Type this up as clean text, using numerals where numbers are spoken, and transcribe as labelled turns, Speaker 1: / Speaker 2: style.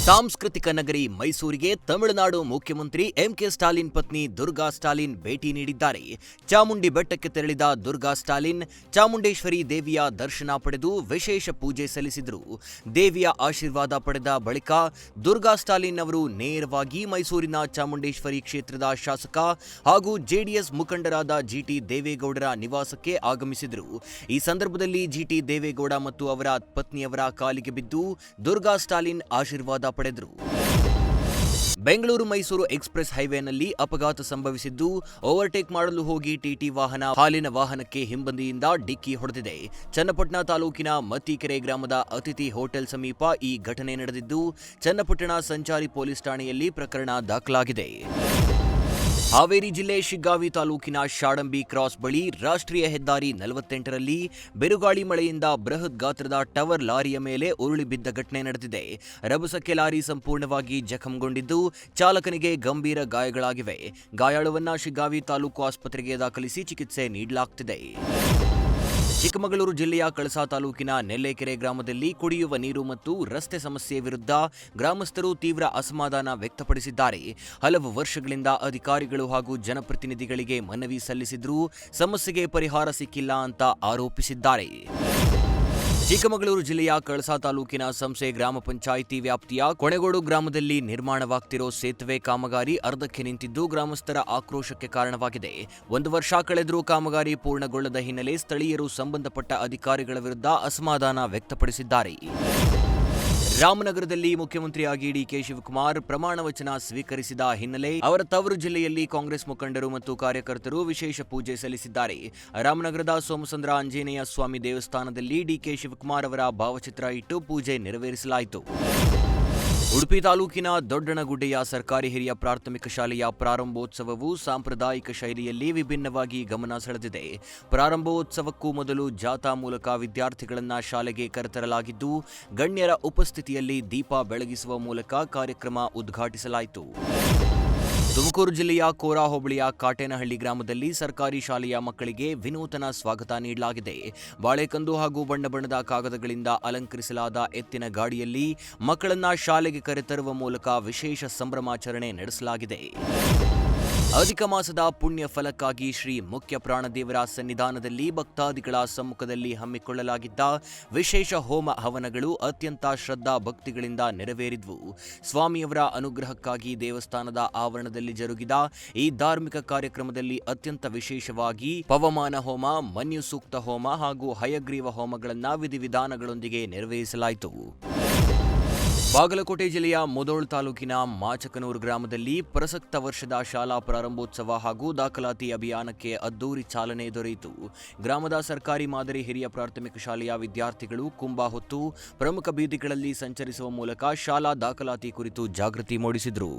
Speaker 1: ಸಾಂಸ್ಕೃತಿಕ ನಗರಿ ಮೈಸೂರಿಗೆ ತಮಿಳುನಾಡು ಮುಖ್ಯಮಂತ್ರಿ ಎಂಕೆ ಸ್ಟಾಲಿನ್ ಪತ್ನಿ ದುರ್ಗಾ ಸ್ಟಾಲಿನ್ ಭೇಟಿ ನೀಡಿದ್ದಾರೆ. ಚಾಮುಂಡಿ ಬೆಟ್ಟಕ್ಕೆ ತೆರಳಿದ ದುರ್ಗಾ ಸ್ಟಾಲಿನ್ ಚಾಮುಂಡೇಶ್ವರಿ ದೇವಿಯ ದರ್ಶನ ಪಡೆದು ವಿಶೇಷ ಪೂಜೆ ಸಲ್ಲಿಸಿದರು. ದೇವಿಯ ಆಶೀರ್ವಾದ ಪಡೆದ ಬಳಿಕ ದುರ್ಗಾ ಸ್ಟಾಲಿನ್ ಅವರು ನೇರವಾಗಿ ಮೈಸೂರಿನ ಚಾಮುಂಡೇಶ್ವರಿ ಕ್ಷೇತ್ರದ ಶಾಸಕ ಹಾಗೂ ಜೆಡಿಎಸ್ ಮುಖಂಡರಾದ ಜಿಟಿ ದೇವೇಗೌಡರ ನಿವಾಸಕ್ಕೆ ಆಗಮಿಸಿದರು. ಈ ಸಂದರ್ಭದಲ್ಲಿ ಜಿಟಿ ದೇವೇಗೌಡ ಮತ್ತು ಅವರ ಪತ್ನಿಯವರ ಕಾಲಿಗೆ ಬಿದ್ದು ದುರ್ಗಾ ಸ್ಟಾಲಿನ್ ಆಶೀರ್ವಾದ ಪಡೆದರು. ಬೆಂಗಳೂರು ಮೈಸೂರು ಎಕ್ಸ್‌ಪ್ರೆಸ್ ಹೈವೇನಲ್ಲಿ ಅಪಘಾತ ಸಂಭವಿಸಿದ್ದು, ಓವರ್ಟೇಕ್ ಮಾಡಲು ಹೋಗಿ ಟಿಟಿ ವಾಹನ ಹಾಲಿನ ವಾಹನಕ್ಕೆ ಹಿಂಬದಿಯಿಂದ ಡಿಕ್ಕಿ ಹೊಡೆದಿದೆ. ಚನ್ನಪಟ್ಟಣ ತಾಲೂಕಿನ ಮತ್ತಿಕೆರೆ ಗ್ರಾಮದ ಅತಿಥಿ ಹೋಟೆಲ್ ಸಮೀಪ ಈ ಘಟನೆ ನಡೆದಿದ್ದು, ಚನ್ನಪಟ್ಟಣ ಸಂಚಾರಿ ಪೊಲೀಸ್ ಠಾಣೆಯಲ್ಲಿ ಪ್ರಕರಣ ದಾಖಲಾಗಿದೆ. ಹಾವೇರಿ ಜಿಲ್ಲೆ ಶಿಗ್ಗಾವಿ ತಾಲೂಕಿನ ಶಾಡಂಬಿ ಕ್ರಾಸ್ ಬಳಿ ರಾಷ್ಟ್ರೀಯ ಹೆದ್ದಾರಿ 48ರಲ್ಲಿ ಬಿರುಗಾಳಿ ಮಳೆಯಿಂದ ಬೃಹತ್ ಗಾತ್ರದ ಟವರ್ ಲಾರಿಯ ಮೇಲೆ ಉರುಳಿ ಬಿದ್ದ ಘಟನೆ ನಡೆದಿದೆ. ರಭಸಕ್ಕೆ ಲಾರಿ ಸಂಪೂರ್ಣವಾಗಿ ಜಖಂಗೊಂಡಿದ್ದು, ಚಾಲಕನಿಗೆ ಗಂಭೀರ ಗಾಯಗಳಾಗಿವೆ. ಗಾಯಾಳುವನ್ನ ಶಿಗ್ಗಾವಿ ತಾಲೂಕು ಆಸ್ಪತ್ರೆಗೆ ದಾಖಲಿಸಿ ಚಿಕಿತ್ಸೆ ನೀಡಲಾಗುತ್ತಿದೆ. ಚಿಕ್ಕಮಗಳೂರು ಜಿಲ್ಲೆಯ ಕಳಸಾ ತಾಲೂಕಿನ ನೆಲ್ಲೆಕೆರೆ ಗ್ರಾಮದಲ್ಲಿ ಕುಡಿಯುವ ನೀರು ಮತ್ತು ರಸ್ತೆ ಸಮಸ್ಯೆ ವಿರುದ್ಧ ಗ್ರಾಮಸ್ಥರು ತೀವ್ರ ಅಸಮಾಧಾನ ವ್ಯಕ್ತಪಡಿಸಿದ್ದಾರೆ. ಹಲವು ವರ್ಷಗಳಿಂದ ಅಧಿಕಾರಿಗಳು ಹಾಗೂ ಜನಪ್ರತಿನಿಧಿಗಳಿಗೆ ಮನವಿ ಸಲ್ಲಿಸಿದ್ರೂ ಸಮಸ್ಯೆಗೆ ಪರಿಹಾರ ಸಿಕ್ಕಿಲ್ಲ ಅಂತ ಆರೋಪಿಸಿದ್ದಾರೆ. ಚಿಕ್ಕಮಗಳೂರು ಜಿಲ್ಲೆಯ ಕಳಸಾ ತಾಲೂಕಿನ ಸಂಸೆ ಗ್ರಾಮ ಪಂಚಾಯಿತಿ ವ್ಯಾಪ್ತಿಯ ಕೊಣೆಗೋಡು ಗ್ರಾಮದಲ್ಲಿ ನಿರ್ಮಾಣವಾಗ್ತಿರೋ ಸೇತುವೆ ಕಾಮಗಾರಿ ಅರ್ಧಕ್ಕೆ ನಿಂತಿದ್ದು, ಗ್ರಾಮಸ್ಥರ ಆಕ್ರೋಶಕ್ಕೆ ಕಾರಣವಾಗಿದೆ. 1 ವರ್ಷ ಕಳೆದರೂ ಕಾಮಗಾರಿ ಪೂರ್ಣಗೊಳ್ಳದ ಹಿನ್ನೆಲೆ ಸ್ಥಳೀಯರು ಸಂಬಂಧಪಟ್ಟ ಅಧಿಕಾರಿಗಳ ವಿರುದ್ಧ ಅಸಮಾಧಾನ ವ್ಯಕ್ತಪಡಿಸಿದ್ದಾರೆ. ರಾಮನಗರದಲ್ಲಿ ಮುಖ್ಯಮಂತ್ರಿಯಾಗಿ ಡಿಕೆ ಶಿವಕುಮಾರ್ ಪ್ರಮಾಣ ವಚನ ಸ್ವೀಕರಿಸಿದ ಹಿನ್ನೆಲೆ ಅವರ ತವರು ಜಿಲ್ಲೆಯಲ್ಲಿ ಕಾಂಗ್ರೆಸ್ ಮುಖಂಡರು ಮತ್ತು ಕಾರ್ಯಕರ್ತರು ವಿಶೇಷ ಪೂಜೆ ಸಲ್ಲಿಸಿದ್ದಾರೆ. ರಾಮನಗರದ ಸೋಮಸುಂದರ ಆಂಜನೇಯ ಸ್ವಾಮಿ ದೇವಸ್ಥಾನದಲ್ಲಿ ಡಿಕೆ ಶಿವಕುಮಾರ್ ಅವರ ಭಾವಚಿತ್ರ ಇಟ್ಟು ಪೂಜೆ ನೆರವೇರಿಸಲಾಯಿತು. ಉಡುಪಿ ತಾಲೂಕಿನ ದೊಡ್ಡಣಗುಡ್ಡೆಯ ಸರ್ಕಾರಿ ಹಿರಿಯ ಪ್ರಾಥಮಿಕ ಶಾಲೆಯ ಪ್ರಾರಂಭೋತ್ಸವವು ಸಾಂಪ್ರದಾಯಿಕ ಶೈಲಿಯಲ್ಲಿ ವಿಭಿನ್ನವಾಗಿ ಗಮನ ಸೆಳೆದಿದೆ. ಪ್ರಾರಂಭೋತ್ಸವಕ್ಕೂ ಮೊದಲು ಜಾಥಾ ಮೂಲಕ ವಿದ್ಯಾರ್ಥಿಗಳನ್ನು ಶಾಲೆಗೆ ಕರೆತರಲಾಗಿದ್ದು, ಗಣ್ಯರ ಉಪಸ್ಥಿತಿಯಲ್ಲಿ ದೀಪ ಬೆಳಗಿಸುವ ಮೂಲಕ ಕಾರ್ಯಕ್ರಮ ಉದ್ಘಾಟಿಸಲಾಯಿತು. ತುಮಕೂರು ಜಿಲ್ಲೆಯ ಕೋರಾ ಹೋಬಳಿಯ ಕಾಟೇನಹಳ್ಳಿ ಗ್ರಾಮದಲ್ಲಿ ಸರ್ಕಾರಿ ಶಾಲೆಯ ಮಕ್ಕಳಿಗೆ ವಿನೂತನ ಸ್ವಾಗತ ನೀಡಲಾಗಿದೆ. ಬಾಳೆಕಂದು ಹಾಗೂ ಬಣ್ಣ ಬಣ್ಣದ ಕಾಗದಗಳಿಂದ ಅಲಂಕರಿಸಲಾದ ಎತ್ತಿನ ಗಾಡಿಯಲ್ಲಿ ಮಕ್ಕಳನ್ನ ಶಾಲೆಗೆ ಕರೆತರುವ ಮೂಲಕ ವಿಶೇಷ ಸಂಭ್ರಮಾಚರಣೆ ನಡೆಸಲಾಗಿದೆ. ಅಧಿಕ ಮಾಸದ ಪುಣ್ಯ ಫಲಕ್ಕಾಗಿ ಶ್ರೀ ಮುಖ್ಯ ಪ್ರಾಣದೇವರ ಸನ್ನಿಧಾನದಲ್ಲಿ ಭಕ್ತಾದಿಗಳ ಸಮ್ಮುಖದಲ್ಲಿ ಹಮ್ಮಿಕೊಳ್ಳಲಾಗಿದ್ದ ವಿಶೇಷ ಹೋಮ ಹವನಗಳು ಅತ್ಯಂತ ಶ್ರದ್ಧಾ ಭಕ್ತಿಗಳಿಂದ ನೆರವೇರಿದ್ವು. ಸ್ವಾಮಿಯವರ ಅನುಗ್ರಹಕ್ಕಾಗಿ ದೇವಸ್ಥಾನದ ಆವರಣದಲ್ಲಿ ಜರುಗಿದ ಈ ಧಾರ್ಮಿಕ ಕಾರ್ಯಕ್ರಮದಲ್ಲಿ ಅತ್ಯಂತ ವಿಶೇಷವಾಗಿ ಪವಮಾನ ಹೋಮ, ಮನ್ಯು ಸೂಕ್ತ ಹೋಮ ಹಾಗೂ ಹಯಗ್ರೀವ ಹೋಮಗಳನ್ನು ವಿಧಿವಿಧಾನಗಳೊಂದಿಗೆ ನೆರವೇರಿಸಲಾಯಿತು. ಬಾಗಲಕೋಟೆ ಜಿಲ್ಲೆಯ ಮುಧೋಳ್ ತಾಲೂಕಿನ ಮಾಚಕನೂರು ಗ್ರಾಮದಲ್ಲಿ ಪ್ರಸಕ್ತ ವರ್ಷದ ಶಾಲಾ ಪ್ರಾರಂಭೋತ್ಸವ ಹಾಗೂ ದಾಖಲಾತಿ ಅಭಿಯಾನಕ್ಕೆ ಅದ್ದೂರಿ ಚಾಲನೆ ದೊರೆಯಿತು. ಗ್ರಾಮದ ಸರ್ಕಾರಿ ಮಾದರಿ ಹಿರಿಯ ಪ್ರಾಥಮಿಕ ಶಾಲೆಯ ವಿದ್ಯಾರ್ಥಿಗಳು ಕುಂಭ ಹೊತ್ತು ಪ್ರಮುಖ ಬೀದಿಗಳಲ್ಲಿ ಸಂಚರಿಸುವ ಮೂಲಕ ಶಾಲಾ ದಾಖಲಾತಿ ಕುರಿತು ಜಾಗೃತಿ ಮೂಡಿಸಿದರು.